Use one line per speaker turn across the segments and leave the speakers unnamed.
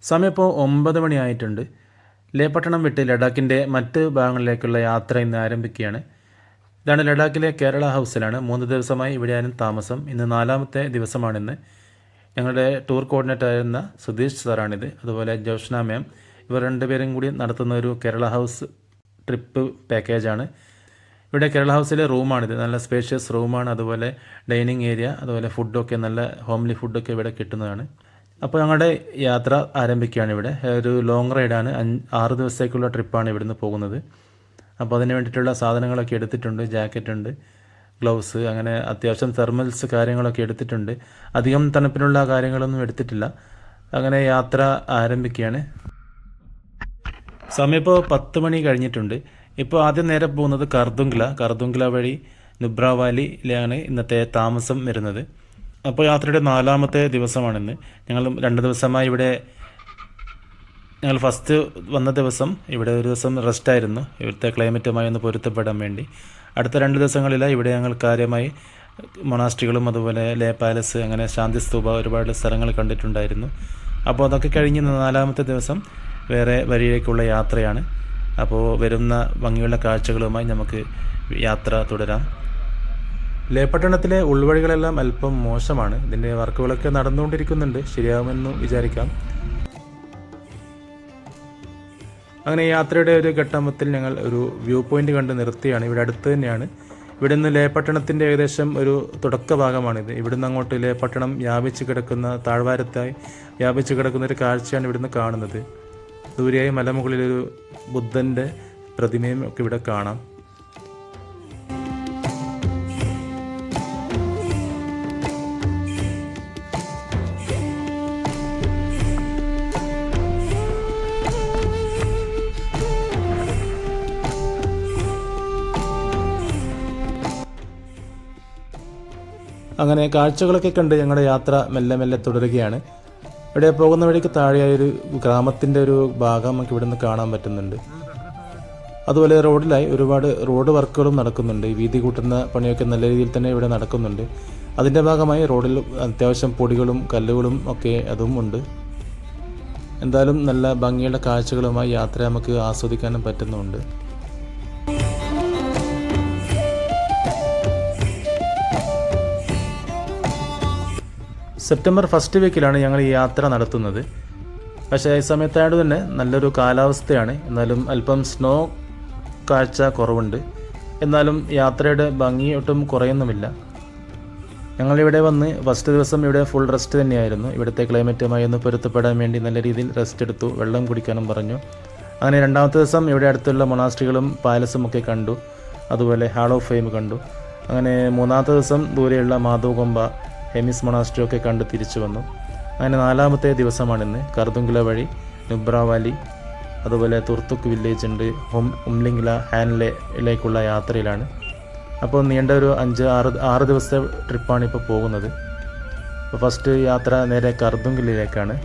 സമയം ഇപ്പോൾ 9 മണിയായിട്ടുണ്ട്. ലേ പട്ടണം വിട്ട് ലഡാക്കിൻ്റെ മറ്റ് ഭാഗങ്ങളിലേക്കുള്ള യാത്ര ഇന്ന് ആരംഭിക്കുകയാണ്. ഇതാണ് ലഡാക്കിലെ കേരള ഹൗസിലാണ്. 3 ദിവസമായി ഇവിടെയാണ് താമസം. ഇന്ന് 4ാമത്തെ ദിവസമാണിന്ന്. ഞങ്ങളുടെ ടൂർ കോർഡിനേറ്റർ ആയിരുന്ന സുധീഷ് സാറാണിത്. അതുപോലെ ജോഷ്ന മാം, ഇവർ രണ്ടുപേരും കൂടി നടത്തുന്ന ഒരു കേരള ഹൗസ് ട്രിപ്പ് പാക്കേജാണ്. ഇവിടെ കേരള ഹൗസിലെ റൂമാണിത്. നല്ല സ്പേഷ്യസ് റൂമാണ്. അതുപോലെ ഡൈനിങ് ഏരിയ, അതുപോലെ ഫുഡൊക്കെ നല്ല ഹോംലി ഫുഡൊക്കെ ഇവിടെ കിട്ടുന്നതാണ്. അപ്പോൾ ഞങ്ങളുടെ യാത്ര ആരംഭിക്കുകയാണ്. ഇവിടെ ഒരു ലോങ് റൈഡാണ്. 6 ദിവസത്തേക്കുള്ള ട്രിപ്പാണ് ഇവിടുന്ന് പോകുന്നത്. അപ്പോൾ അതിന് വേണ്ടിയിട്ടുള്ള സാധനങ്ങളൊക്കെ എടുത്തിട്ടുണ്ട്. ജാക്കറ്റുണ്ട്, ഗ്ലൗസ്, അങ്ങനെ അത്യാവശ്യം തെർമൽസ് കാര്യങ്ങളൊക്കെ എടുത്തിട്ടുണ്ട്. അധികം തണുപ്പിനുള്ള കാര്യങ്ങളൊന്നും എടുത്തിട്ടില്ല. അങ്ങനെ യാത്ര ആരംഭിക്കുകയാണ്. സമയം ഇപ്പോൾ 10 മണി കഴിഞ്ഞിട്ടുണ്ട്. ഇപ്പോൾ ആദ്യം നേരെ പോകുന്നത് കർദുംഗ്ല വഴി നുബ്ര വാലിയിലാണ് ഇന്നത്തെ താമസം വരുന്നത്. അപ്പോൾ യാത്രയുടെ 4ാമത്തെ ദിവസമാണിന്ന്. ഞങ്ങൾ 2 ദിവസമായി ഇവിടെ. ഞങ്ങൾ ഫസ്റ്റ് വന്ന ദിവസം ഇവിടെ ഒരു ദിവസം റെസ്റ്റായിരുന്നു, ഇവിടുത്തെ ക്ലൈമറ്റുമായി ഒന്ന് പൊരുത്തപ്പെടാൻ വേണ്ടി. അടുത്ത 2 ദിവസങ്ങളിലാണ് ഇവിടെ ഞങ്ങൾ കാര്യമായി മൊണാസ്ട്രികളും അതുപോലെ ലേ പാലസ്, അങ്ങനെ ശാന്തി സ്തൂപ, ഒരുപാട് സ്ഥലങ്ങൾ കണ്ടിട്ടുണ്ടായിരുന്നു. അപ്പോൾ അതൊക്കെ കഴിഞ്ഞ് 4ാമത്തെ ദിവസം വേറെ വഴിയിലേക്കുള്ള യാത്രയാണ്. അപ്പോൾ വരുന്ന ഭംഗിയുള്ള കാഴ്ചകളുമായി നമുക്ക് യാത്ര തുടരാം. ലേ പട്ടണത്തിലെ ഉൾവഴികളെല്ലാം അല്പം മോശമാണ്. ഇതിൻ്റെ വർക്കുകളൊക്കെ നടന്നുകൊണ്ടിരിക്കുന്നുണ്ട്. ശരിയാകുമെന്ന് വിചാരിക്കാം. അങ്ങനെ യാത്രയുടെ ഒരു ഘട്ടത്തിൽ ഞങ്ങൾ ഒരു വ്യൂ പോയിൻ്റ് കണ്ട് നിർത്തിയാണ്. ഇവിടെ അടുത്ത് തന്നെയാണ്. ഇവിടെ നിന്ന് ലേ പട്ടണത്തിൻ്റെ ഏകദേശം ഒരു തുടക്ക ഭാഗമാണിത്. ഇവിടുന്ന് അങ്ങോട്ട് ലേ പട്ടണം വ്യാപിച്ച് കിടക്കുന്ന, താഴ്വാരത്തായി വ്യാപിച്ച് കിടക്കുന്ന ഒരു കാഴ്ചയാണ് ഇവിടുന്ന് കാണുന്നത്. ദൂരെയായി മലമുകളിലൊരു ബുദ്ധൻ്റെ പ്രതിമയും ഒക്കെ ഇവിടെ കാണാം. അങ്ങനെ കാഴ്ചകളൊക്കെ കണ്ട് ഞങ്ങളുടെ യാത്ര മെല്ലെ മെല്ലെ തുടരുകയാണ്. ഇവിടെ പോകുന്ന വഴിക്ക് താഴെയായൊരു ഗ്രാമത്തിൻ്റെ ഒരു ഭാഗം നമുക്ക് ഇവിടെ നിന്ന് കാണാൻ പറ്റുന്നുണ്ട്. അതുപോലെ റോഡിലായി ഒരുപാട് റോഡ് വർക്കുകളും നടക്കുന്നുണ്ട്. വീതി കൂട്ടുന്ന പണിയൊക്കെ നല്ല രീതിയിൽ തന്നെ ഇവിടെ നടക്കുന്നുണ്ട്. അതിൻ്റെ ഭാഗമായി റോഡിൽ അത്യാവശ്യം പൊടികളും കല്ലുകളും ഒക്കെ അതും ഉണ്ട്. എന്തായാലും നല്ല ഭംഗിയുള്ള കാഴ്ചകളുമായി യാത്ര നമുക്ക് ആസ്വദിക്കാനും പറ്റുന്നുണ്ട്. സെപ്റ്റംബർ ഫസ്റ്റ് വീക്കിലാണ് ഞങ്ങൾ ഈ യാത്ര നടത്തുന്നത്. പക്ഷേ ഈ സമയത്തായത് തന്നെ നല്ലൊരു കാലാവസ്ഥയാണ്. എന്നാലും അല്പം സ്നോ കാഴ്ച കുറവുണ്ട്. എന്നാലും യാത്രയുടെ ഭംഗി ഒട്ടും കുറയുന്നുമില്ല. ഞങ്ങളിവിടെ വന്ന് ഫസ്റ്റ് ദിവസം ഇവിടെ ഫുൾ റെസ്റ്റ് തന്നെയായിരുന്നു. ഇവിടുത്തെ ക്ലൈമറ്റുമായി ഒന്ന് പൊരുത്തപ്പെടാൻ വേണ്ടി നല്ല രീതിയിൽ റെസ്റ്റ് എടുത്തു. വെള്ളം കുടിക്കാനും പറഞ്ഞു. അങ്ങനെ 2ാമത്തെ ദിവസം ഇവിടെ അടുത്തുള്ള മൊണാസ്ട്രികളും പാലസും ഒക്കെ കണ്ടു. അതുപോലെ ഹാൾ ഓഫ് ഫെയിം കണ്ടു. അങ്ങനെ 3ാമത്തെ ദിവസം ദൂരെയുള്ള മാധവകൊമ്പ, ഹെമിസ് മൊണാസ്ട്രി ഒക്കെ കണ്ട് തിരിച്ചു വന്നു. അങ്ങനെ 4ാമത്തെ ദിവസമാണിന്ന്. കർദുംഗ്ല വഴി നുബ്ര വാലി, അതുപോലെ തുർത്തുക്ക് വില്ലേജ് ഉണ്ട്, ഉംലിംഗ്ല ഹാൻലേയിലേക്കുള്ള യാത്രയിലാണ്. അപ്പോൾ നീണ്ട ഒരു 5-6 ദിവസത്തെ ട്രിപ്പാണ് ഇപ്പോൾ പോകുന്നത്. അപ്പോൾ ഫസ്റ്റ് യാത്ര നേരെ കർദുംഗ്ലയിലേക്കാണ്.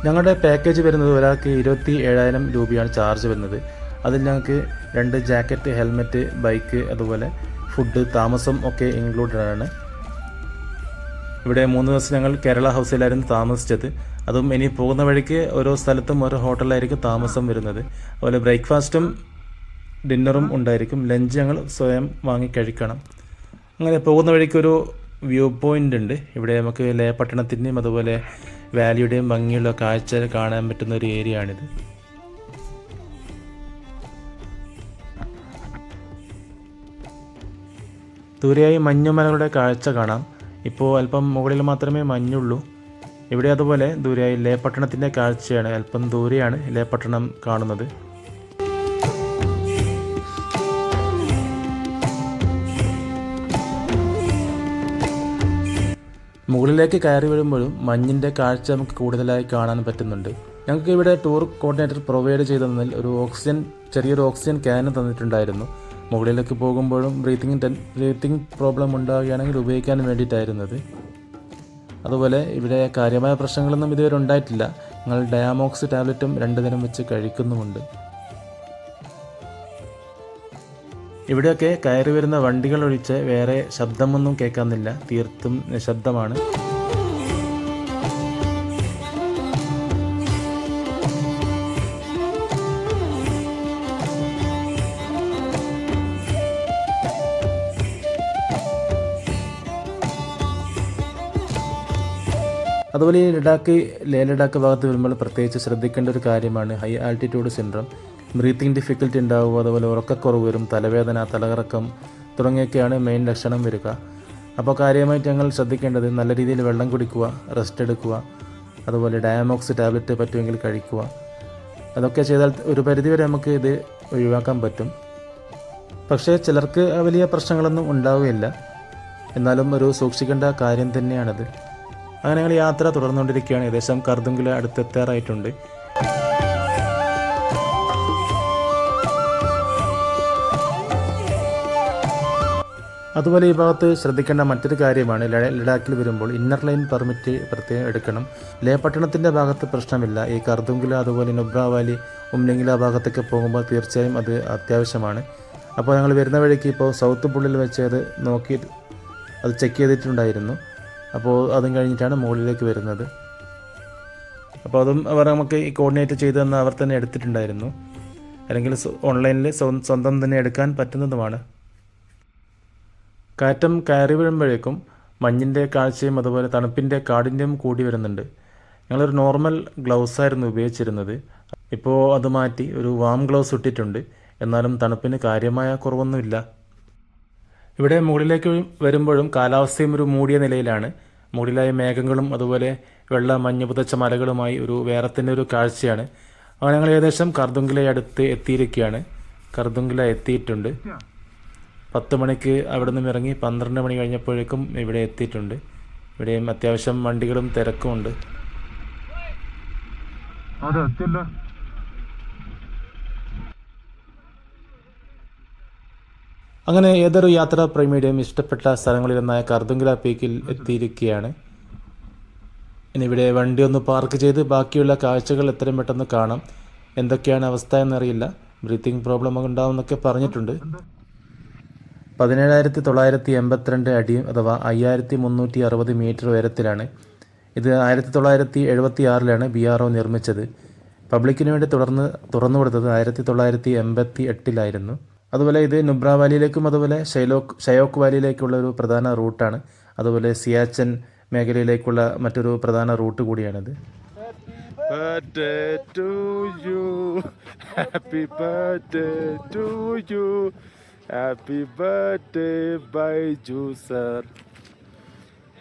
ഞങ്ങളുടെ പാക്കേജ് വരുന്നത് ഒരാൾക്ക് 27,000 രൂപയാണ് ചാർജ് വരുന്നത്. അതിൽ ഞങ്ങൾക്ക് 2 ജാക്കറ്റ്, ഹെൽമെറ്റ്, ബൈക്ക്, അതുപോലെ ഫുഡ്, താമസം ഒക്കെ ഇൻക്ലൂഡഡ് ആണ്. ഇവിടെ 3 ദിവസം ഞങ്ങൾ കേരള ഹൗസിലായിരുന്നു താമസിച്ചത്. അതും ഇനി പോകുന്ന വഴിക്ക് ഓരോ സ്ഥലത്തും ഓരോ ഹോട്ടലിലായിരിക്കും താമസം വരുന്നത്. അതുപോലെ ബ്രേക്ക്ഫാസ്റ്റും ഡിന്നറും ഉണ്ടായിരിക്കും. ലഞ്ച് ഞങ്ങൾ സ്വയം വാങ്ങി കഴിക്കണം. അങ്ങനെ പോകുന്ന വഴിക്കൊരു വ്യൂ പോയിൻ്റ് ഉണ്ട്. ഇവിടെ നമുക്ക് ലേ പട്ടണത്തിൻ്റെയും അതുപോലെ വാലിയുടെയും ഭംഗിയുള്ള കാഴ്ച കാണാൻ പറ്റുന്ന ഒരു ഏരിയ ആണിത്. ദൂരെയായി മഞ്ഞുമലകളുടെ കാഴ്ച കാണാം. ഇപ്പോൾ അല്പം മുകളിൽ മാത്രമേ മഞ്ഞുള്ളൂ. ഇവിടെ അതുപോലെ ദൂരെയായി ലേ പട്ടണത്തിൻ്റെ കാഴ്ചയാണ്. അല്പം ദൂരെയാണ് ലേ പട്ടണം കാണുന്നത്. മുകളിലേക്ക് കയറി വരുമ്പോഴും മഞ്ഞിൻ്റെ കാഴ്ച നമുക്ക് കൂടുതലായി കാണാൻ പറ്റുന്നുണ്ട്. ഞങ്ങൾക്ക് ഇവിടെ ടൂർ കോർഡിനേറ്റർ പ്രൊവൈഡ് ചെയ്തതിൽ ചെറിയൊരു ഓക്സിജൻ ക്യാൻ തന്നിട്ടുണ്ടായിരുന്നു. മുകളിലേക്ക് പോകുമ്പോഴും ബ്രീത്തിങ് പ്രോബ്ലം ഉണ്ടാവുകയാണെങ്കിൽ ഉപയോഗിക്കാൻ വേണ്ടിയിട്ടായിരുന്നത്. അതുപോലെ ഇവിടെ കാര്യമായ പ്രശ്നങ്ങളൊന്നും ഇതുവരെ ഉണ്ടായിട്ടില്ല. ഞങ്ങൾ ഡയാമോക്സ് ടാബ്ലറ്റും 2 ദിനം വെച്ച് കഴിക്കുന്നുമുണ്ട്. ഇവിടെയൊക്കെ കയറി വരുന്ന വണ്ടികൾ ഒഴിച്ച് വേറെ ശബ്ദമൊന്നും കേൾക്കാനില്ല. തീർത്തും നിശബ്ദമാണ്. അതുപോലെ ഈ ലേ ലഡാക്ക് ഭാഗത്ത് വരുമ്പോൾ പ്രത്യേകിച്ച് ശ്രദ്ധിക്കേണ്ട ഒരു കാര്യമാണ് high altitude syndrome. Breathing difficulty ഉണ്ടാവുക, അതുപോലെ ഉറക്കക്കുറവ് വരും, തലവേദന, തലകറക്കം തുടങ്ങിയൊക്കെയാണ് മെയിൻ ലക്ഷണം വരിക. അപ്പോൾ കാര്യമായിട്ട് ഞങ്ങൾ ശ്രദ്ധിക്കേണ്ടത് നല്ല രീതിയിൽ വെള്ളം കുടിക്കുക, റെസ്റ്റ് എടുക്കുക, അതുപോലെ ഡയമോക്സ് ടാബ്ലറ്റ് പറ്റുമെങ്കിൽ കഴിക്കുക. അതൊക്കെ ചെയ്താൽ ഒരു പരിധിവരെ നമുക്ക് ഇത് ഒഴിവാക്കാൻ പറ്റും. പക്ഷേ ചിലർക്ക് വലിയ പ്രശ്നങ്ങളൊന്നും ഉണ്ടാവുകയില്ല, എന്നാലും ഒരു സൂക്ഷിക്കേണ്ട കാര്യം തന്നെയാണത്. അങ്ങനെ ഞങ്ങൾ യാത്ര തുടർന്നുകൊണ്ടിരിക്കുകയാണ്. ഏകദേശം കർദുങ്കില അടുത്തെത്താറായിട്ടുണ്ട്. അതുപോലെ ഈ ഭാഗത്ത് ശ്രദ്ധിക്കേണ്ട മറ്റൊരു കാര്യമാണ് ലഡാക്കിൽ വരുമ്പോൾ ഇന്നർ ലൈൻ പെർമിറ്റ് പ്രത്യേകം എടുക്കണം. ലേ പട്ടണത്തിൻ്റെ ഭാഗത്ത് പ്രശ്നമില്ല. ഈ കർദുങ്കില അതുപോലെ നുബ്ര വാലി, ഉംലിംഗ്ല ഭാഗത്തൊക്കെ പോകുമ്പോൾ തീർച്ചയായും അത് അത്യാവശ്യമാണ്. അപ്പോൾ ഞങ്ങൾ വരുന്ന വഴിക്ക് ഇപ്പോൾ സൗത്ത് പുള്ളിൽ വെച്ച് അത് ചെക്ക് ചെയ്തിട്ടുണ്ടായിരുന്നു. അപ്പോൾ അതും കഴിഞ്ഞിട്ടാണ് മുകളിലേക്ക് വരുന്നത്. അപ്പോൾ അതും അവർ നമുക്ക് ഈ കോർഡിനേറ്റ് ചെയ്ത് തന്ന അവർ തന്നെ എടുത്തിട്ടുണ്ടായിരുന്നു. അല്ലെങ്കിൽ ഓൺലൈനിൽ സ്വന്തം തന്നെ എടുക്കാൻ പറ്റുന്നതുമാണ്. കയറ്റം കയറി വീഴുമ്പോഴേക്കും മഞ്ഞിൻ്റെ കാഴ്ചയും അതുപോലെ തണുപ്പിൻ്റെ കാഠിന്യം കൂടി വരുന്നുണ്ട്. ഞങ്ങളൊരു നോർമൽ ഗ്ലൗസായിരുന്നു ഉപയോഗിച്ചിരുന്നത്. ഇപ്പോൾ അത് മാറ്റി ഒരു വാം ഗ്ലൗസ് ഇട്ടിട്ടുണ്ട്. എന്നാലും തണുപ്പിന് കാര്യമായ കുറവൊന്നുമില്ല. ഇവിടെ മുകളിലേക്ക് വരുമ്പോഴും കാലാവസ്ഥയും ഒരു മൂടിയ നിലയിലാണ്. മുകളിലായ മേഘങ്ങളും അതുപോലെ വെള്ള മഞ്ഞ് പുതച്ച മലകളുമായി ഒരു വേറെ തന്നെ ഒരു കാഴ്ചയാണ്. അപ്പോൾ ഞങ്ങൾ ഏകദേശം കർദുങ്കില അടുത്ത് എത്തിയിരിക്കുകയാണ്. കർദുങ്കില എത്തിയിട്ടുണ്ട്. 10 മണിക്ക് അവിടെ നിന്നും ഇറങ്ങി 12 മണി കഴിഞ്ഞപ്പോഴേക്കും ഇവിടെ എത്തിയിട്ടുണ്ട്. ഇവിടെയും അത്യാവശ്യം വണ്ടികളും തിരക്കും ഉണ്ട്. അങ്ങനെ ഏതൊരു യാത്രാ പ്രേമിയുടെയും ഇഷ്ടപ്പെട്ട സ്ഥലങ്ങളിലൊന്നായ കർദുങ്കില പീക്കിൽ എത്തിയിരിക്കുകയാണ്. ഇനി ഇവിടെ വണ്ടി ഒന്ന് പാർക്ക് ചെയ്ത് ബാക്കിയുള്ള കാഴ്ചകൾ എത്രയും പെട്ടെന്ന് കാണാം. എന്തൊക്കെയാണ് അവസ്ഥ എന്നറിയില്ല. ബ്രീത്തിങ് പ്രോബ്ലം ഉണ്ടാവും എന്നൊക്കെ പറഞ്ഞിട്ടുണ്ട്. 17,982 അടി അഥവാ 5,360 മീറ്റർ ഉയരത്തിലാണ്. ഇത് 1976 BRO നിർമ്മിച്ചത്. പബ്ലിക്കിന് വേണ്ടി തുറന്നു കൊടുത്തത് 1988 അതുപോലെ ഇത് നുബ്ര വാലിയിലേക്കും അതുപോലെ ഷയോക്ക് വാലിയിലേക്കുള്ള ഒരു പ്രധാന റൂട്ടാണ്. അതുപോലെ സിയാച്ചൻ മേഖലയിലേക്കുള്ള മറ്റൊരു പ്രധാന റൂട്ട് കൂടിയാണിത്.
Happy birthday, Baiju sir.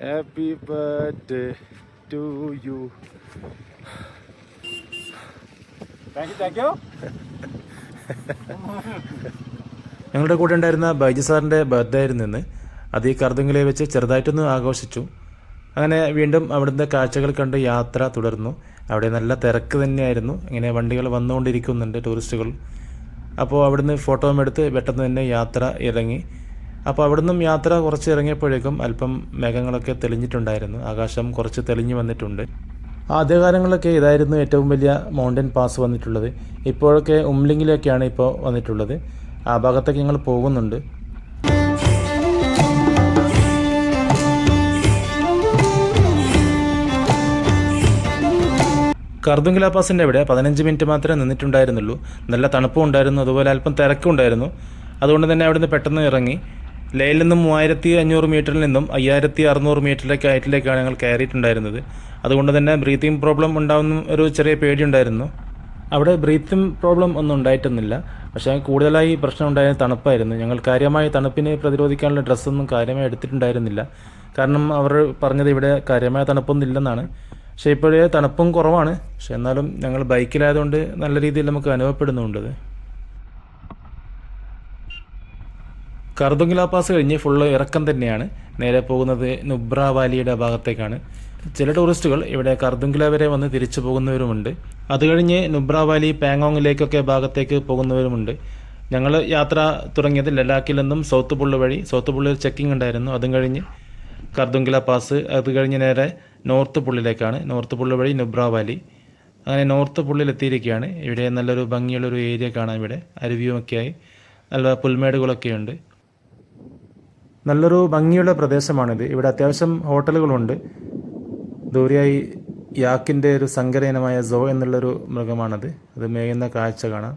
Happy birthday to you. Thank you.
ഞങ്ങളുടെ കൂടെ ഉണ്ടായിരുന്ന ബൈജു സാറിൻ്റെ ബർത്ത്ഡേ ആയിരുന്നു ഇന്ന്. അത് ഈ കർദുങ്കിലയിൽ വെച്ച് ചെറുതായിട്ടൊന്ന് ആഘോഷിച്ചു. അങ്ങനെ വീണ്ടും അവിടുത്തെ കാഴ്ചകൾ കണ്ട് യാത്ര തുടർന്നു. അവിടെ നല്ല തിരക്ക് തന്നെയായിരുന്നു. ഇങ്ങനെ വണ്ടികൾ വന്നുകൊണ്ടിരിക്കുന്നുണ്ട്, ടൂറിസ്റ്റുകൾ. അപ്പോൾ അവിടുന്ന് ഫോട്ടോയും എടുത്ത് പെട്ടെന്ന് തന്നെ യാത്ര ഇറങ്ങി. അപ്പോൾ അവിടുന്ന് യാത്ര കുറച്ച് ഇറങ്ങിയപ്പോഴേക്കും അല്പം മേഘങ്ങളൊക്കെ തെളിഞ്ഞിട്ടുണ്ടായിരുന്നു. ആകാശം കുറച്ച് തെളിഞ്ഞു വന്നിട്ടുണ്ട്. ആദ്യകാലങ്ങളിലൊക്കെ ഇതായിരുന്നു ഏറ്റവും വലിയ മൗണ്ടൻ പാസ് വന്നിട്ടുള്ളത്. ഇപ്പോഴൊക്കെ ഉംലിംഗിലേക്കാണ് ഇപ്പോൾ വന്നിട്ടുള്ളത്. ആ ഭാഗത്തേക്ക് ഞങ്ങൾ പോകുന്നുണ്ട്. കർദുങ്കില പാസിൻ്റെ അവിടെ 15 മിനിറ്റ് മാത്രമേ നിന്നിട്ടുണ്ടായിരുന്നുള്ളൂ. നല്ല തണുപ്പും ഉണ്ടായിരുന്നു, അതുപോലെ അല്പം തിരക്കും ഉണ്ടായിരുന്നു. അതുകൊണ്ട് തന്നെ അവിടുന്ന് പെട്ടെന്ന് ഇറങ്ങി ലേയിൽ നിന്നും 3500 മീറ്ററിൽ നിന്നും 5600 മീറ്ററിലേക്ക് ഹൈറ്റിലേക്കാണ് ഞങ്ങൾ കയറിയിട്ടുണ്ടായിരുന്നത്. അതുകൊണ്ട് തന്നെ ബ്രീത്തിങ് പ്രോബ്ലം ഉണ്ടാകുന്ന ഒരു ചെറിയ പേടിയുണ്ടായിരുന്നു. അവിടെ ബ്രീത്തിങ് പ്രോബ്ലം ഒന്നും ഉണ്ടായിട്ടൊന്നുമില്ല. പക്ഷേ കൂടുതലായി പ്രശ്നം ഉണ്ടായത് തണുപ്പായിരുന്നു. ഞങ്ങൾ കാര്യമായി തണുപ്പിനെ പ്രതിരോധിക്കാനുള്ള ഡ്രസ്സൊന്നും കാര്യമായി എടുത്തിട്ടുണ്ടായിരുന്നില്ല. കാരണം അവർ പറഞ്ഞത് ഇവിടെ കാര്യമായ തണുപ്പൊന്നും ഇല്ലെന്നാണ്. പക്ഷേ ഇപ്പോഴേ തണുപ്പും കുറവാണ്. പക്ഷെ എന്നാലും ഞങ്ങൾ ബൈക്കിലായതുകൊണ്ട് നല്ല രീതിയിൽ നമുക്ക് അനുഭവപ്പെടുന്നുണ്ട്. കർദുങ്കില പാസ് കഴിഞ്ഞ് ഫുള്ള് ഇറക്കം തന്നെയാണ്. നേരെ പോകുന്നത് നുബ്ര വാലിയുടെ ഭാഗത്തേക്കാണ്. ചില ടൂറിസ്റ്റുകൾ ഇവിടെ കർദുങ്കില വരെ വന്ന് തിരിച്ചു പോകുന്നവരുമുണ്ട്. അത് കഴിഞ്ഞ് നുബ്ര വാലി പാങ്ങോങ്ങിലേക്കൊക്കെ ഭാഗത്തേക്ക് പോകുന്നവരുമുണ്ട്. ഞങ്ങൾ യാത്ര തുടങ്ങിയത് ലഡാക്കിൽ നിന്നും സൗത്ത് പുള്ളി വഴി. സൗത്ത് പുള്ളിയിൽ ചെക്കിംഗ് ഉണ്ടായിരുന്നു. അതും കഴിഞ്ഞ് കർദുങ്കില പാസ്, അത് കഴിഞ്ഞ് നേരെ നോർത്ത് പുള്ളിയിലേക്കാണ്. നോർത്ത് പുള്ളി വഴി നുബ്ര വാലി. അങ്ങനെ നോർത്ത് പുള്ളിയിൽ എത്തിയിരിക്കുകയാണ്. ഇവിടെ നല്ലൊരു ഭംഗിയുള്ളൊരു ഏരിയ കാണാം. ഇവിടെ അരുവിയുമൊക്കെയായി നല്ല പുൽമേടുകളൊക്കെയുണ്ട്. നല്ലൊരു ഭംഗിയുള്ള പ്രദേശമാണിത്. ഇവിടെ അത്യാവശ്യം ഹോട്ടലുകളുണ്ട്. ദൂരെയായി യാക്കിൻ്റെ ഒരു സങ്കരയിനമായ സോ എന്നുള്ളൊരു മൃഗമാണത്. അത് മേയുന്ന കാഴ്ച കാണാം.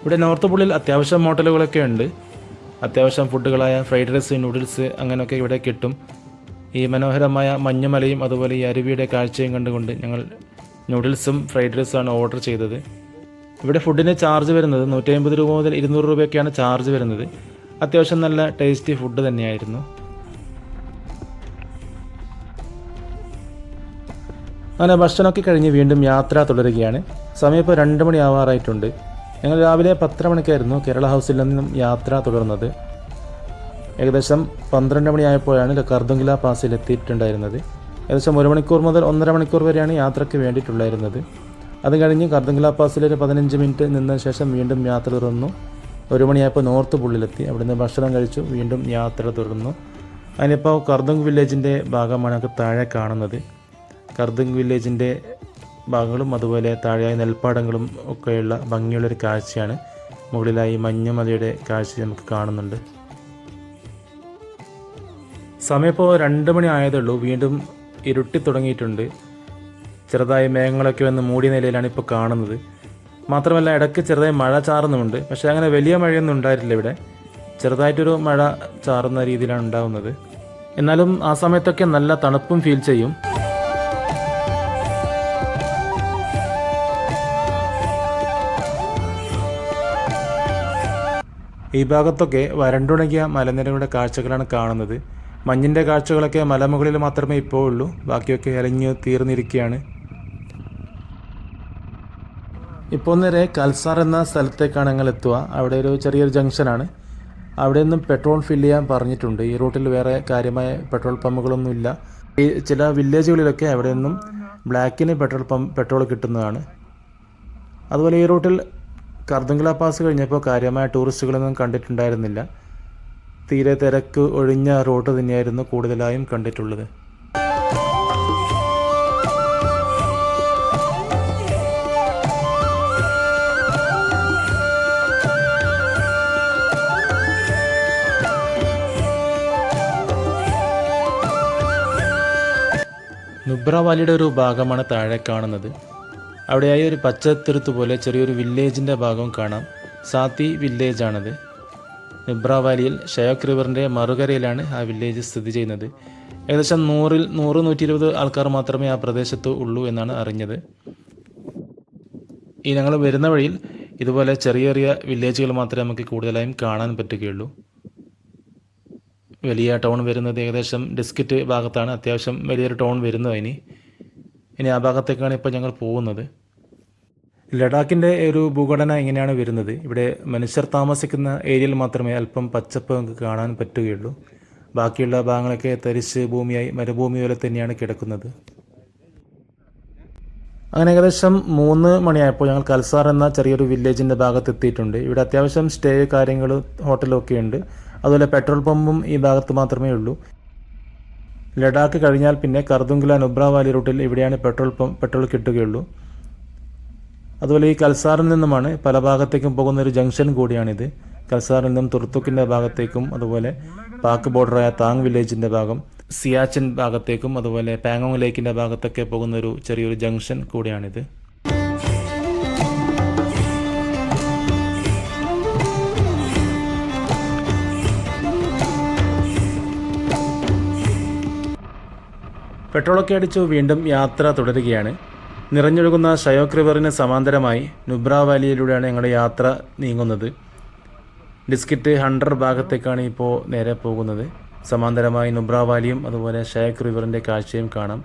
ഇവിടെ നോർത്ത് പുള്ളിൽ അത്യാവശ്യം ഹോട്ടലുകളൊക്കെ ഉണ്ട്. അത്യാവശ്യം ഫുഡുകളായ ഫ്രൈഡ് റൈസ്, നൂഡിൽസ് അങ്ങനെയൊക്കെ ഇവിടെ കിട്ടും. ഈ മനോഹരമായ മഞ്ഞുമലയും അതുപോലെ ഈ അരുവിയുടെ കാഴ്ചയും കണ്ടുകൊണ്ട് ഞങ്ങൾ നൂഡിൽസും ഫ്രൈഡ് റൈസുമാണ് ഓർഡർ ചെയ്തത്. ഇവിടെ ഫുഡിന് ചാർജ് വരുന്നത് 150 രൂപ മുതൽ 200 രൂപയൊക്കെയാണ് ചാർജ് വരുന്നത്. അത്യാവശ്യം നല്ല ടേസ്റ്റി ഫുഡ് തന്നെയായിരുന്നു. അങ്ങനെ ഭക്ഷണമൊക്കെ കഴിഞ്ഞ് വീണ്ടും യാത്ര തുടരുകയാണ്. സമയം ഇപ്പോൾ 2 മണി ആവാറായിട്ടുണ്ട്. ഞങ്ങൾ രാവിലെ 10 മണിക്കായിരുന്നു കേരള ഹൗസിൽ നിന്നും യാത്ര തുടർന്നത്. ഏകദേശം 12 മണിയായപ്പോഴാണ് കർദുങ്കില പാസിൽ എത്തിയിട്ടുണ്ടായിരുന്നത്. ഏകദേശം 1 മണിക്കൂർ മുതൽ 1.5 മണിക്കൂർ വരെയാണ് യാത്രയ്ക്ക് വേണ്ടിയിട്ടുണ്ടായിരുന്നത്. അത് കഴിഞ്ഞ് കർദുങ്കില പാസിൽ ഒരു 15 മിനിറ്റ് നിന്ന ശേഷം വീണ്ടും യാത്ര തുടർന്നു. 1 മണിയായപ്പോൾ നോർത്ത് പുള്ളിലെത്തി. അവിടുന്ന് ഭക്ഷണം കഴിച്ചു, വീണ്ടും യാത്ര തുടർന്നു. അതിനിപ്പോൾ കർദുങ് വില്ലേജിൻ്റെ ഭാഗമാണ് നമുക്ക് താഴെ കാണുന്നത്. കർദുങ് വില്ലേജിൻ്റെ ഭാഗങ്ങളും അതുപോലെ താഴെയായി നെൽപ്പാടങ്ങളും ഒക്കെയുള്ള ഭംഗിയുള്ളൊരു കാഴ്ചയാണ്. മുകളിലായി മഞ്ഞുമലയുടെ കാഴ്ച നമുക്ക് കാണുന്നുണ്ട്. സമയം ഇപ്പോൾ 2 മണി ആയതേ ഉള്ളൂ. വീണ്ടും ഇരുട്ടി തുടങ്ങിയിട്ടുണ്ട്. ചെറുതായി മേഘങ്ങളൊക്കെ വന്ന് മൂടിയ നിലയിലാണ് ഇപ്പോൾ കാണുന്നത്. മാത്രമല്ല ഇടയ്ക്ക് ചെറുതായി മഴ ചാറുന്നുമുണ്ട്. പക്ഷേ അങ്ങനെ വലിയ മഴയൊന്നും ഉണ്ടായിട്ടില്ല. ഇവിടെ ചെറുതായിട്ടൊരു മഴ ചാറുന്ന രീതിയിലാണ് ഉണ്ടാകുന്നത്. എന്നാലും ആ സമയത്തൊക്കെ നല്ല തണുപ്പും ഫീൽ ചെയ്യും. ഈ ഭാഗത്തൊക്കെ വരണ്ടുണങ്ങിയ മലനിരകളുടെ കാഴ്ചകളാണ് കാണുന്നത്. മഞ്ഞിൻ്റെ കാഴ്ചകളൊക്കെ മലമുകളിൽ മാത്രമേ ഇപ്പോൾ ഉള്ളൂ. ബാക്കിയൊക്കെ അലിഞ്ഞ് തീർന്നിരിക്കുകയാണ്. ഇപ്പോൾ നേരെ കൽസാർ എന്ന സ്ഥലത്തേക്കാണ് ഞങ്ങൾ എത്തുക. അവിടെ ഒരു ചെറിയൊരു ജംഗ്ഷനാണ്. അവിടെ നിന്നും പെട്രോൾ ഫില്ല് ചെയ്യാൻ പറഞ്ഞിട്ടുണ്ട്. ഈ റൂട്ടിൽ വേറെ കാര്യമായ പെട്രോൾ പമ്പുകളൊന്നുമില്ല. ഈ ചില വില്ലേജുകളിലൊക്കെ അവിടെ നിന്നും ബ്ലാക്കിന് പെട്രോൾ കിട്ടുന്നതാണ്. അതുപോലെ ഈ റൂട്ടിൽ കർദുങ്കില പാസ് കഴിഞ്ഞപ്പോൾ കാര്യമായ ടൂറിസ്റ്റുകളൊന്നും കണ്ടിട്ടുണ്ടായിരുന്നില്ല. തീരെ തിരക്ക് ഒഴിഞ്ഞ റൂട്ട് തന്നെയായിരുന്നു കൂടുതലായും കണ്ടിട്ടുള്ളത്. നുബ്ര വാലിയുടെ ഒരു ഭാഗമാണ് താഴെ കാണുന്നത്. അവിടെയായി ഒരു പച്ചത്തുരുത്ത് പോലെ ചെറിയൊരു വില്ലേജിൻ്റെ ഭാഗം കാണാം. സാത്തി വില്ലേജാണത്. നുബ്ര വാലിയിൽ ഷയോക്ക് റിവറിൻ്റെ മറുകരയിലാണ് ആ വില്ലേജ് സ്ഥിതി ചെയ്യുന്നത്. ഏകദേശം 100-120 ആൾക്കാർ മാത്രമേ ആ പ്രദേശത്ത് ഉള്ളൂ എന്നാണ് അറിഞ്ഞത്. ഈ ഞങ്ങൾ വരുന്ന വഴിയിൽ ഇതുപോലെ ചെറിയ ചെറിയ വില്ലേജുകൾ മാത്രമേ നമുക്ക് കൂടുതലായും കാണാൻ പറ്റുകയുള്ളൂ. വലിയ ടൗൺ വരുന്നത് ഏകദേശം ഡിസ്കിറ്റ് ഭാഗത്താണ്. അത്യാവശ്യം വലിയൊരു ടൗൺ വരുന്നത്. ഇനി ആ ഭാഗത്തേക്കാണ് ഇപ്പോൾ ഞങ്ങൾ പോകുന്നത്. ലഡാക്കിൻ്റെ ഒരു ഭൂഘടന ഇങ്ങനെയാണ് വരുന്നത്. ഇവിടെ മനുഷ്യർ താമസിക്കുന്ന ഏരിയയിൽ മാത്രമേ അല്പം പച്ചപ്പ് നമുക്ക് കാണാൻ പറ്റുകയുള്ളൂ. ബാക്കിയുള്ള ഭാഗങ്ങളൊക്കെ തരിശ് ഭൂമിയായി മരുഭൂമി പോലെ തന്നെയാണ് കിടക്കുന്നത്. അങ്ങനെ ഏകദേശം 3 മണിയായപ്പോൾ ഞങ്ങൾ കൽസാർ എന്ന ചെറിയൊരു വില്ലേജിൻ്റെ ഭാഗത്ത് എത്തിയിട്ടുണ്ട്. ഇവിടെ അത്യാവശ്യം സ്റ്റേ കാര്യങ്ങൾ ഹോട്ടലൊക്കെ ഉണ്ട്. അതുപോലെ പെട്രോൾ പമ്പും ഈ ഭാഗത്ത് മാത്രമേ ഉള്ളൂ. ലഡാക്ക് കഴിഞ്ഞാൽ പിന്നെ കർദുങ്കില നുബ്ര വാലി റൂട്ടിൽ ഇവിടെയാണ് പെട്രോൾ കിട്ടുകയുള്ളൂ. അതുപോലെ ഈ കൽസാറിൽ നിന്നുമാണ് പല ഭാഗത്തേക്കും പോകുന്ന ഒരു ജംഗ്ഷൻ കൂടിയാണിത്. കൽസാറിൽ നിന്നും തുർത്തുക്കിൻ്റെ ഭാഗത്തേക്കും അതുപോലെ പാക് ബോർഡറായ താങ് വില്ലേജിൻ്റെ ഭാഗം, സിയാച്ചിൻ ഭാഗത്തേക്കും അതുപോലെ പാങ്ങോങ് ലേക്കിൻ്റെ ഭാഗത്തൊക്കെ പോകുന്ന ഒരു ചെറിയൊരു ജംഗ്ഷൻ കൂടിയാണിത്. പെട്രോളൊക്കെ അടിച്ചു വീണ്ടും യാത്ര തുടരുകയാണ്. നിറഞ്ഞൊഴുകുന്ന ഷയോക്ക് റിവറിന് സമാന്തരമായി നുബ്ര വാലിയിലൂടെയാണ് ഞങ്ങളുടെ യാത്ര നീങ്ങുന്നത്. ഡിസ്കിറ്റ് ഹണ്ടർ ഭാഗത്തേക്കാണ് ഇപ്പോൾ നേരെ പോകുന്നത്. സമാന്തരമായി നുബ്ര വാലിയും അതുപോലെ ഷയോക്ക് റിവറിൻ്റെ കാഴ്ചയും കാണാം.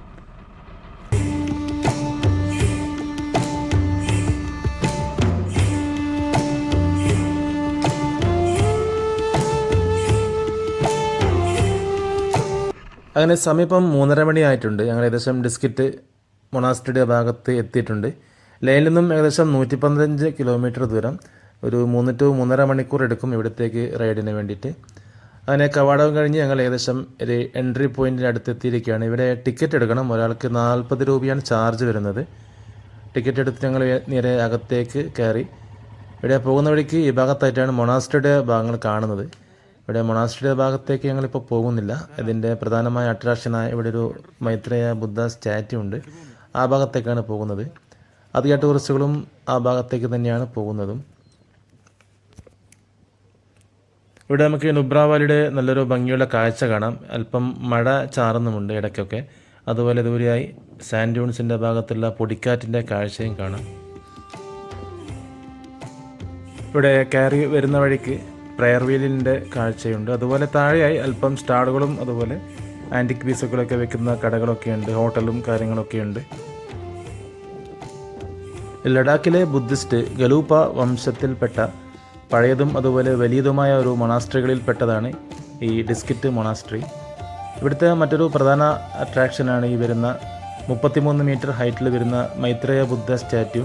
അങ്ങനെ സമീപം 3:30 മണി ആയിട്ടുണ്ട്. ഞങ്ങൾ ഏകദേശം ഡിസ്കിറ്റ് മൊണാസ്ട്രിയുടെ ഭാഗത്ത് എത്തിയിട്ടുണ്ട്. ലൈനിൽ നിന്നും ഏകദേശം 115 കിലോമീറ്റർ ദൂരം, ഒരു 3 to 3.5 മണിക്കൂർ എടുക്കും ഇവിടത്തേക്ക് റൈഡിന് വേണ്ടിയിട്ട്. അങ്ങനെ കവാടം കഴിഞ്ഞ് ഞങ്ങൾ ഏകദേശം ഒരു എൻട്രി പോയിൻറ്റിന് അടുത്തെത്തിയിരിക്കുകയാണ്. ഇവിടെ ടിക്കറ്റ് എടുക്കണം. ഒരാൾക്ക് 40 രൂപയാണ് ചാർജ് വരുന്നത്. ടിക്കറ്റ് എടുത്ത് ഞങ്ങൾ നേരെ അകത്തേക്ക് കയറി. ഇവിടെ പോകുന്ന വഴിക്ക് ഈ ഭാഗത്തായിട്ടാണ് മൊണാസ്ട്രിയുടെ ഭാഗങ്ങൾ കാണുന്നത്. ഇവിടെ മൊണാസ്ട്രിയുടെ ഭാഗത്തേക്ക് ഞങ്ങളിപ്പോൾ പോകുന്നില്ല. ഇതിൻ്റെ പ്രധാനമായ അട്രാക്ഷനായ ഇവിടെ ഒരു മൈത്രേയ ബുദ്ധ സ്റ്റാറ്റ്യൂ ഉണ്ട്. ആ ഭാഗത്തേക്കാണ് പോകുന്നത്. അധിക ടൂറിസ്റ്റുകളും ആ ഭാഗത്തേക്ക് തന്നെയാണ് പോകുന്നതും. ഇവിടെ നമുക്ക് നുബ്ര വാലിയുടെ നല്ലൊരു ഭംഗിയുള്ള കാഴ്ച കാണാം. അല്പം മഴ ചാറുന്നുമുണ്ട് ഇടയ്ക്കൊക്കെ. അതുപോലെ ദൂരെയായി സാൻഡ് ഡ്യൂൺസിൻ്റെ ഭാഗത്തുള്ള പൊടിക്കാറ്റിൻ്റെ കാഴ്ചയും കാണാം. ഇവിടെ കയറി വരുന്ന വഴിക്ക് പ്രയർ വീലിൻ്റെ കാഴ്ചയുണ്ട്. അതുപോലെ താഴെയായി അല്പം സ്റ്റാളുകളും അതുപോലെ ആൻറ്റിക് പീസുകളൊക്കെ വെക്കുന്ന കടകളൊക്കെയുണ്ട്, ഹോട്ടലും കാര്യങ്ങളൊക്കെയുണ്ട്. ലഡാക്കിലെ ബുദ്ധിസ്റ്റ് ഗലൂപ്പ വംശത്തിൽപ്പെട്ട പഴയതും അതുപോലെ വലിയതുമായ ഒരു മൊണാസ്ട്രികളിൽപ്പെട്ടതാണ് ഈ ഡിസ്കിറ്റ് മൊണാസ്ട്രി. ഇവിടുത്തെ മറ്റൊരു പ്രധാന അട്രാക്ഷനാണ് ഈ വരുന്ന 33 മീറ്റർ ഹൈറ്റിൽ വരുന്ന മൈത്രേയ ബുദ്ധ സ്റ്റാറ്റ്യൂ.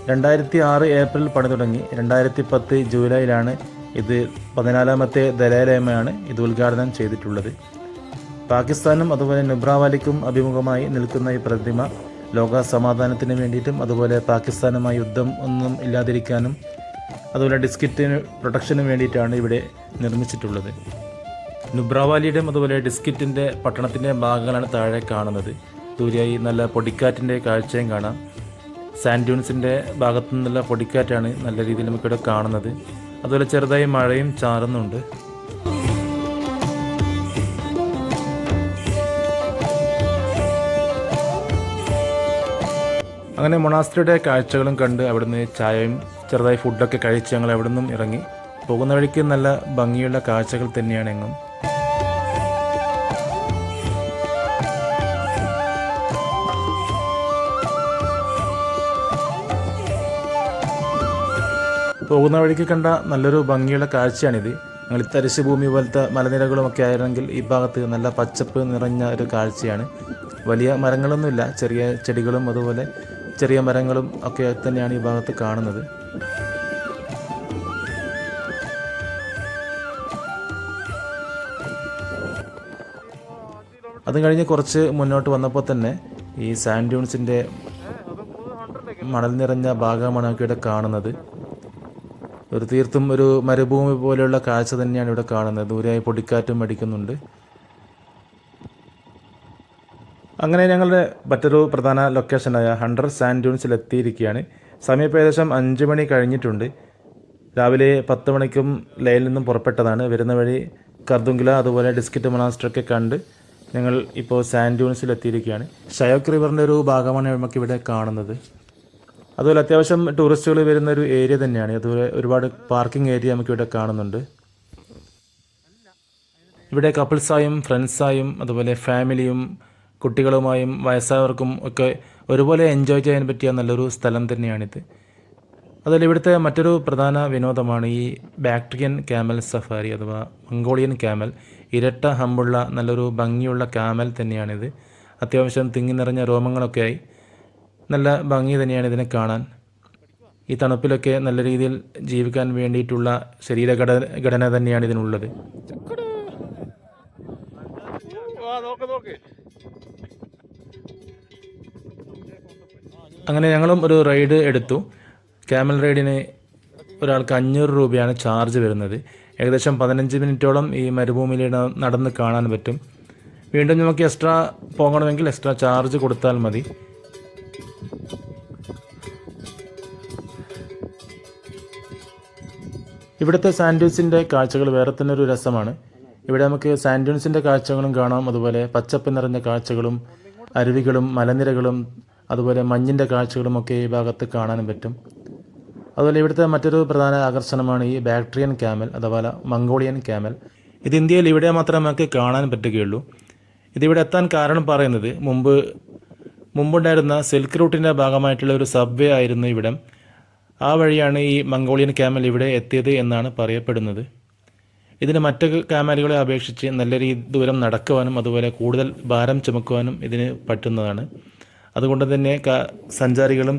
2006 ഏപ്രിൽ പണി തുടങ്ങി 2010 ജൂലൈയിലാണ് ഇത് 14ാമത്തെ ദലൈലാമയാണ് ഇത് ഉദ്ഘാടനം ചെയ്തിട്ടുള്ളത്. പാകിസ്ഥാനും അതുപോലെ നുബ്ര വാലിക്കും അഭിമുഖമായി നിൽക്കുന്ന ഈ പ്രതിമ ലോക സമാധാനത്തിന് വേണ്ടിയിട്ടും അതുപോലെ പാകിസ്ഥാനുമായി യുദ്ധം ഒന്നും ഇല്ലാതിരിക്കാനും അതുപോലെ ഡിസ്കിറ്റിന് പ്രൊട്ടക്ഷനും വേണ്ടിയിട്ടാണ് ഇവിടെ നിർമ്മിച്ചിട്ടുള്ളത്. നുബ്ര വാലിയുടെയും അതുപോലെ ഡിസ്കിറ്റിൻ്റെ പട്ടണത്തിൻ്റെ ഭാഗങ്ങളാണ് താഴെ കാണുന്നത്. ദൂരെയായി നല്ല പൊടിക്കാറ്റിൻ്റെ കാഴ്ചയും കാണാം. സാൻഡ് ഡ്യൂൺസിൻ്റെ ഭാഗത്തു നിന്നുള്ള പൊടിക്കാറ്റാണ് നല്ല രീതിയിൽ നമുക്കിവിടെ കാണുന്നത്. അതുപോലെ ചെറുതായി മഴയും ചാറുന്നുണ്ട്. അങ്ങനെ മൊണാസ്ട്രിയുടെ കാഴ്ചകളും കണ്ട് അവിടുന്ന് ചായയും ചെറുതായി ഫുഡൊക്കെ കഴിച്ച് ഞങ്ങൾ അവിടെ നിന്നും ഇറങ്ങി. പോകുന്ന വഴിക്ക് നല്ല ഭംഗിയുള്ള കാഴ്ചകൾ തന്നെയാണ് എങ്ങും. പോകുന്ന വഴിക്ക് കണ്ട നല്ലൊരു ഭംഗിയുള്ള കാഴ്ചയാണിത്. ഞങ്ങൾ തരിശ് ഭൂമി പോലത്തെ മലനിരകളുമൊക്കെ ആയിരുന്നെങ്കിൽ ഈ ഭാഗത്ത് നല്ല പച്ചപ്പ് നിറഞ്ഞ ഒരു കാഴ്ചയാണ്. വലിയ മരങ്ങളൊന്നുമില്ല, ചെറിയ ചെടികളും അതുപോലെ ചെറിയ മരങ്ങളും ഒക്കെ തന്നെയാണ് ഈ ഭാഗത്ത് കാണുന്നത്. അതും കഴിഞ്ഞ് കുറച്ച് മുന്നോട്ട് വന്നപ്പോൾ തന്നെ ഈ സാൻഡ് ഡ്യൂൺസിൻ്റെ മണൽ നിറഞ്ഞ ഭാഗമാണ് നമുക്ക് ഇവിടെ കാണുന്നത്. തീർത്തും ഒരു മരുഭൂമി പോലെയുള്ള കാഴ്ച തന്നെയാണ് ഇവിടെ കാണുന്നത്. ദൂരെയായി പൊടിക്കാറ്റും അടിക്കുന്നുണ്ട്. അങ്ങനെ ഞങ്ങളുടെ മറ്റൊരു പ്രധാന ലൊക്കേഷനായ ഹണ്ടർ സാൻഡ് ഡ്യൂൺസിൽ എത്തിയിരിക്കുകയാണ്. സമയം ഇപ്പോൾ ഏകദേശം 5 മണി കഴിഞ്ഞിട്ടുണ്ട്. രാവിലെ 10 മണിക്കും ലേയിൽ നിന്നും പുറപ്പെട്ടതാണ്. വരുന്ന വഴി കർദുങ്കില അതുപോലെ ഡിസ്കിറ്റ് മൊണാസ്ട്രിയൊക്കെ കണ്ട് ഞങ്ങൾ ഇപ്പോൾ സാൻഡ് ഡ്യൂൺസിൽ എത്തിയിരിക്കുകയാണ്. ഷയോക്ക് റിവറിൻ്റെ ഒരു ഭാഗമാണ് നമുക്കിവിടെ കാണുന്നത്. അതുപോലെ അത്യാവശ്യം ടൂറിസ്റ്റുകൾ വരുന്ന ഒരു ഏരിയ തന്നെയാണ്. അതുപോലെ ഒരുപാട് പാർക്കിംഗ് ഏരിയ നമുക്കിവിടെ കാണുന്നുണ്ട്. ഇവിടെ കപ്പിൾസായും ഫ്രണ്ട്സായും അതുപോലെ ഫാമിലിയും കുട്ടികളുമായും വയസ്സായവർക്കും ഒക്കെ ഒരുപോലെ എൻജോയ് ചെയ്യാൻ പറ്റിയ നല്ലൊരു സ്ഥലം തന്നെയാണിത്. അതുപോലെ ഇവിടുത്തെ മറ്റൊരു പ്രധാന വിനോദമാണ് ഈ ബാക്ട്രിയൻ ക്യാമൽ സഫാരി അഥവാ മംഗോളിയൻ ക്യാമൽ. ഇരട്ട ഹമ്പുള്ള നല്ലൊരു ഭംഗിയുള്ള ക്യാമൽ തന്നെയാണിത്. അത്യാവശ്യം തിങ്ങി നിറഞ്ഞ രോമങ്ങളൊക്കെയായി നല്ല ഭംഗി തന്നെയാണ് ഇതിനെ കാണാൻ. ഈ തണുപ്പിലൊക്കെ നല്ല രീതിയിൽ ജീവിക്കാൻ വേണ്ടിയിട്ടുള്ള ശരീരഘടന തന്നെയാണ് ഇതിനുള്ളത്. അങ്ങനെ ഞങ്ങളും ഒരു റൈഡ് എടുത്തു. ക്യാമൽ റൈഡിന് ഒരാൾക്ക് 500 രൂപയാണ് ചാർജ് വരുന്നത്. ഏകദേശം 15 മിനിറ്റോളം ഈ മരുഭൂമിയിൽ നടന്ന് കാണാൻ പറ്റും. വീണ്ടും നമുക്ക് എക്സ്ട്രാ പോകണമെങ്കിൽ എക്സ്ട്രാ ചാർജ് കൊടുത്താൽ മതി. ഇവിടുത്തെ സാൻഡ് ഡ്യൂൺസിൻ്റെ കാഴ്ചകൾ വേറെ തന്നെ ഒരു രസമാണ്. ഇവിടെ നമുക്ക് സാൻഡ് ഡ്യൂൺസിൻ്റെ കാഴ്ചകളും കാണാം. അതുപോലെ പച്ചപ്പ് നിറഞ്ഞ കാഴ്ചകളും അരുവികളും മലനിരകളും അതുപോലെ മഞ്ഞിൻ്റെ കാഴ്ചകളുമൊക്കെ ഈ ഭാഗത്ത് കാണാനും പറ്റും. അതുപോലെ ഇവിടുത്തെ മറ്റൊരു പ്രധാന ആകർഷണമാണ് ഈ ബാക്ട്രിയൻ ക്യാമൽ അഥവാ മംഗോളിയൻ ക്യാമൽ. ഇത് ഇന്ത്യയിൽ ഇവിടെ മാത്രമേ നമുക്ക് കാണാൻ പറ്റുകയുള്ളൂ. ഇതിവിടെ എത്താൻ കാരണം പറയുന്നത് മുമ്പുണ്ടായിരുന്ന സിൽക്ക് റൂട്ടിൻ്റെ ഭാഗമായിട്ടുള്ള ഒരു സബ്വേ ആയിരുന്നു ഇവിടം. ആ വഴിയാണ് ഈ മംഗോളിയൻ ക്യാമൽ ഇവിടെ എത്തിയത് എന്നാണ് പറയപ്പെടുന്നത്. ഇതിന് മറ്റ് ക്യാമലുകളെ അപേക്ഷിച്ച് നല്ല ദൂരം നടക്കുവാനും അതുപോലെ കൂടുതൽ ഭാരം ചുമക്കുവാനും ഇതിന് പറ്റുന്നതാണ്. അതുകൊണ്ട് തന്നെ സഞ്ചാരികളും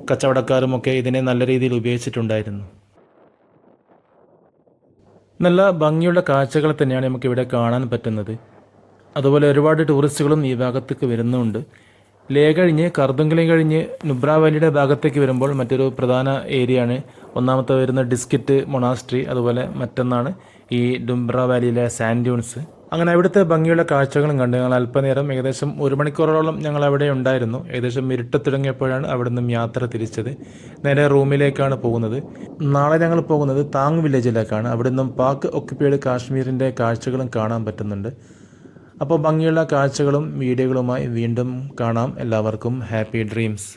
കച്ചവടക്കാരുമൊക്കെ ഇതിനെ നല്ല രീതിയിൽ ഉപയോഗിച്ചിട്ടുണ്ടായിരുന്നു. നല്ല ഭംഗിയുള്ള കാഴ്ചകൾ തന്നെയാണ് നമുക്കിവിടെ കാണാൻ പറ്റുന്നത്. അതുപോലെ ഒരുപാട് ടൂറിസ്റ്റുകളും ഈ ഭാഗത്തേക്ക് വരുന്നുണ്ട്. ലേ കഴിഞ്ഞ് കർദുങ്കിലയും കഴിഞ്ഞ് നുബ്ര വാലിയുടെ ഭാഗത്തേക്ക് വരുമ്പോൾ മറ്റൊരു പ്രധാന ഏരിയയാണ്. ഒന്നാമത്തെ വരുന്ന ഡിസ്കിറ്റ് മൊണാസ്ട്രി, അതുപോലെ മറ്റൊന്നാണ് ഈ നുബ്ര വാലിയിലെ സാൻഡ് ഡ്യൂൺസ്. അങ്ങനെ അവിടുത്തെ ഭംഗിയുള്ള കാഴ്ചകളും കണ്ട് ഞങ്ങൾ അല്പനേരം ഏകദേശം 1 മണിക്കൂറോളം ഞങ്ങൾ അവിടെ ഉണ്ടായിരുന്നു. ഏകദേശം ഇരുട്ട് തുടങ്ങിയപ്പോഴാണ് അവിടെ നിന്നും യാത്ര തിരിച്ചത്. നേരെ റൂമിലേക്കാണ് പോകുന്നത്. നാളെ ഞങ്ങൾ പോകുന്നത് താങ് വില്ലേജിലേക്കാണ്. അവിടെ നിന്നും പാക് ഒക്യുപ്പൈഡ് കാശ്മീരിൻ്റെ കാഴ്ചകളും കാണാൻ പറ്റുന്നുണ്ട്. അപ്പോൾ ഭംഗിയുള്ള കാഴ്ചകളും വീഡിയോകളുമായി വീണ്ടും കാണാം. എല്ലാവർക്കും ഹാപ്പി ഡ്രീംസ്.